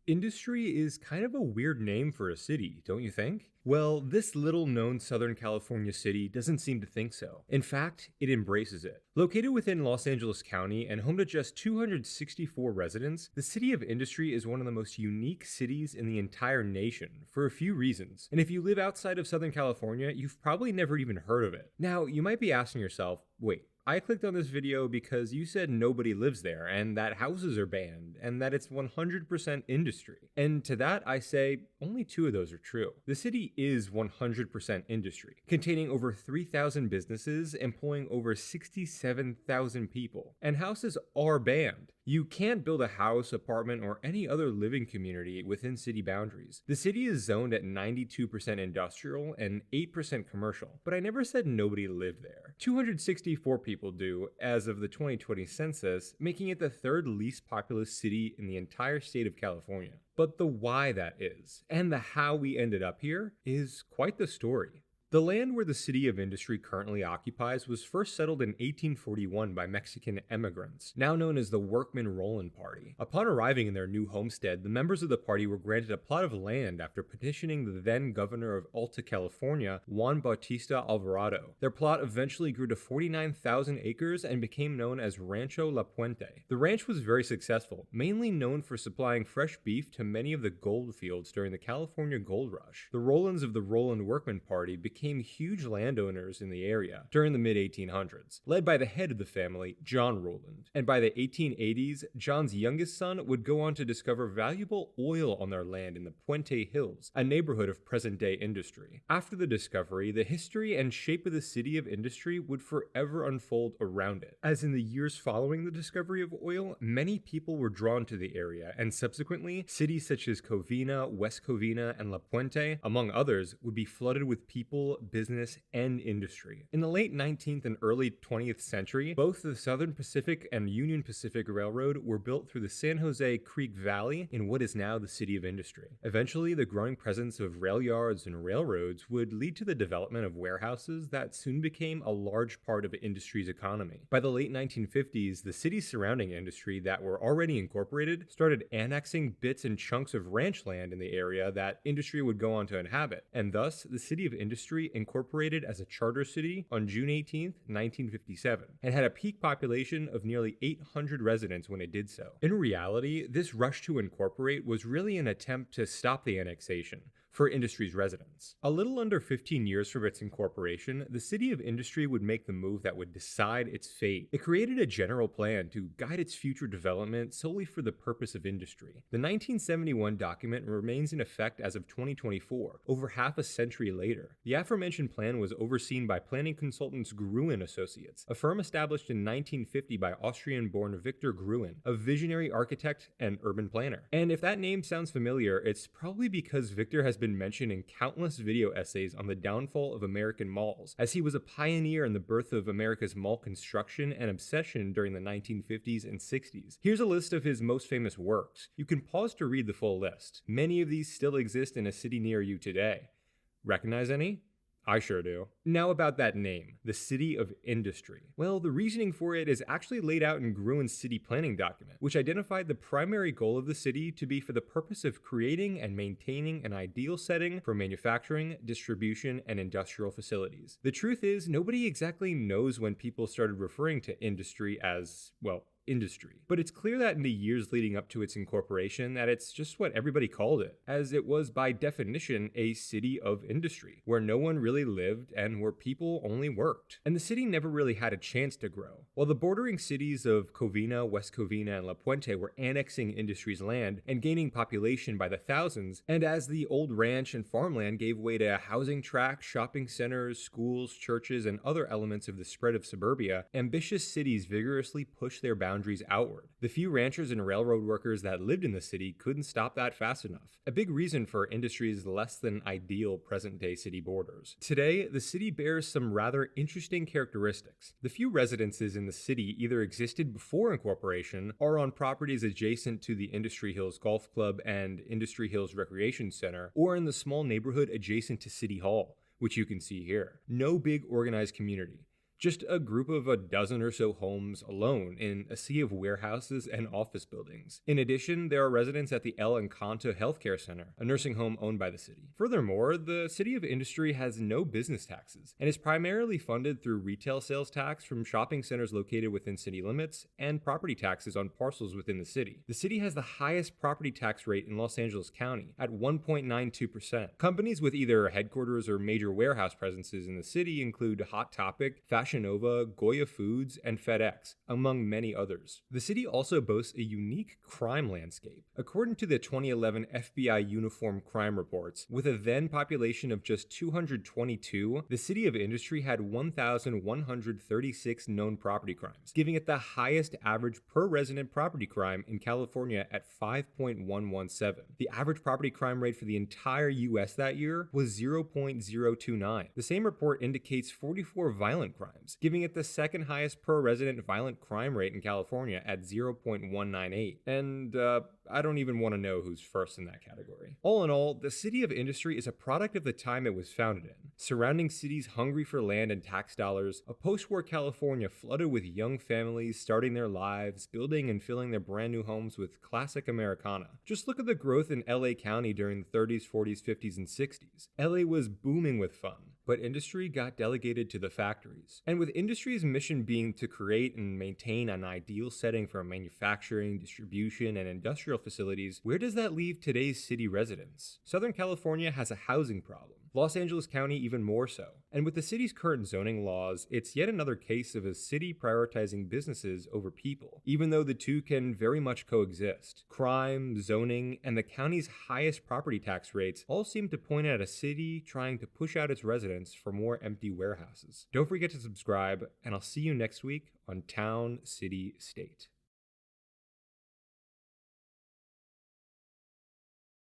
Industry is kind of a weird name for a city, don't you think? Well, this little known Southern California city doesn't seem to think so. In fact, it embraces it. Located within Los Angeles County and home to just 264 residents, the City of Industry is one of the most unique cities in the entire nation for a few reasons. And if you live outside of Southern California, you've probably never even heard of it. Now, you might be asking yourself, wait, I clicked on this video because you said nobody lives there and that houses are banned and that it's 100% industry. And to that I say only two of those are true. The city is 100% industry, containing over 3,000 businesses employing over 67,000 people. And houses are banned. You can't build a house, apartment, or any other living community within city boundaries. The city is zoned at 92% industrial and 8% commercial, but I never said nobody lived there. 264 people do as of the 2020 census, making it the third least populous city in the entire state of California. But the why that is, and the how we ended up here, is quite the story. The land where the City of Industry currently occupies was first settled in 1841 by Mexican immigrants, now known as the Workman Roland Party. Upon arriving in their new homestead, the members of the party were granted a plot of land after petitioning the then governor of Alta California, Juan Bautista Alvarado. Their plot eventually grew to 49,000 acres and became known as Rancho La Puente. The ranch was very successful, mainly known for supplying fresh beef to many of the gold fields during the California Gold Rush. The Rolands of the Roland Workman Party became huge landowners in the area during the mid-1800s, led by the head of the family, John Roland. And by the 1880s, John's youngest son would go on to discover valuable oil on their land in the Puente Hills, a neighborhood of present-day industry. After the discovery, the history and shape of the City of Industry would forever unfold around it. As in the years following the discovery of oil, many people were drawn to the area, and subsequently, cities such as Covina, West Covina, and La Puente, among others, would be flooded with people, business, and industry. In the late 19th and early 20th century, both the Southern Pacific and Union Pacific Railroad were built through the San Jose Creek Valley in what is now the City of Industry. Eventually, the growing presence of rail yards and railroads would lead to the development of warehouses that soon became a large part of industry's economy. By the late 1950s, the cities surrounding industry that were already incorporated started annexing bits and chunks of ranch land in the area that industry would go on to inhabit, and thus the City of Industry incorporated as a charter city on June 18, 1957, and had a peak population of nearly 800 residents when it did so. In reality, this rush to incorporate was really an attempt to stop the annexation for industry's residents. A little under 15 years from its incorporation, the City of Industry would make the move that would decide its fate. It created a general plan to guide its future development solely for the purpose of industry. The 1971 document remains in effect as of 2024, over half a century later. The aforementioned plan was overseen by planning consultants Gruen Associates, a firm established in 1950 by Austrian-born Victor Gruen, a visionary architect and urban planner. And if that name sounds familiar, it's probably because Victor has been mentioned in countless video essays on the downfall of American malls, as he was a pioneer in the birth of America's mall construction and obsession during the 1950s and 60s. Here's a list of his most famous works. You can pause to read the full list. Many of these still exist in a city near you today. Recognize any? I sure do. Now about that name, the City of Industry. Well, the reasoning for it is actually laid out in Gruen's city planning document, which identified the primary goal of the city to be for the purpose of creating and maintaining an ideal setting for manufacturing, distribution, and industrial facilities. The truth is, nobody exactly knows when people started referring to industry as, well, industry. But it's clear that in the years leading up to its incorporation that it's just what everybody called it, as it was by definition a city of industry, where no one really lived and where people only worked. And the city never really had a chance to grow. While the bordering cities of Covina, West Covina, and La Puente were annexing industry's land and gaining population by the thousands, and as the old ranch and farmland gave way to housing tracts, shopping centers, schools, churches, and other elements of the spread of suburbia, ambitious cities vigorously pushed their boundaries outward. The few ranchers and railroad workers that lived in the city couldn't stop that fast enough. A big reason for industry's less than ideal present-day city borders. Today, the city bears some rather interesting characteristics. The few residences in the city either existed before incorporation or on properties adjacent to the Industry Hills Golf Club and Industry Hills Recreation Center, or in the small neighborhood adjacent to City Hall, which you can see here. No big organized community. Just a group of a dozen or so homes alone in a sea of warehouses and office buildings. In addition, there are residents at the El Encanto Healthcare Center, a nursing home owned by the city. Furthermore, the City of Industry has no business taxes and is primarily funded through retail sales tax from shopping centers located within city limits and property taxes on parcels within the city. The city has the highest property tax rate in Los Angeles County at 1.92%. Companies with either headquarters or major warehouse presences in the city include Hot Topic, Fashion Nova, Goya Foods, and FedEx, among many others. The city also boasts a unique crime landscape. According to the 2011 FBI Uniform Crime Reports, with a then population of just 222, the City of Industry had 1,136 known property crimes, giving it the highest average per resident property crime in California at 5.117. The average property crime rate for the entire US that year was 0.029. The same report indicates 44 violent crimes, giving it the second highest per resident violent crime rate in California at 0.198. And I don't even want to know who's first in that category. All in all, the City of Industry is a product of the time it was founded in. Surrounding cities hungry for land and tax dollars, a post-war California flooded with young families starting their lives, building and filling their brand new homes with classic Americana. Just look at the growth in LA County during the 30s, 40s, 50s, and 60s. LA was booming with fun, but industry got delegated to the factories. And with industry's mission being to create and maintain an ideal setting for manufacturing, distribution, and industrial facilities, where does that leave today's city residents? Southern California has a housing problem. Los Angeles County even more so. And with the city's current zoning laws, it's yet another case of a city prioritizing businesses over people, even though the two can very much coexist. Crime, zoning, and the county's highest property tax rates all seem to point at a city trying to push out its residents for more empty warehouses. Don't forget to subscribe, and I'll see you next week on Town, City, State.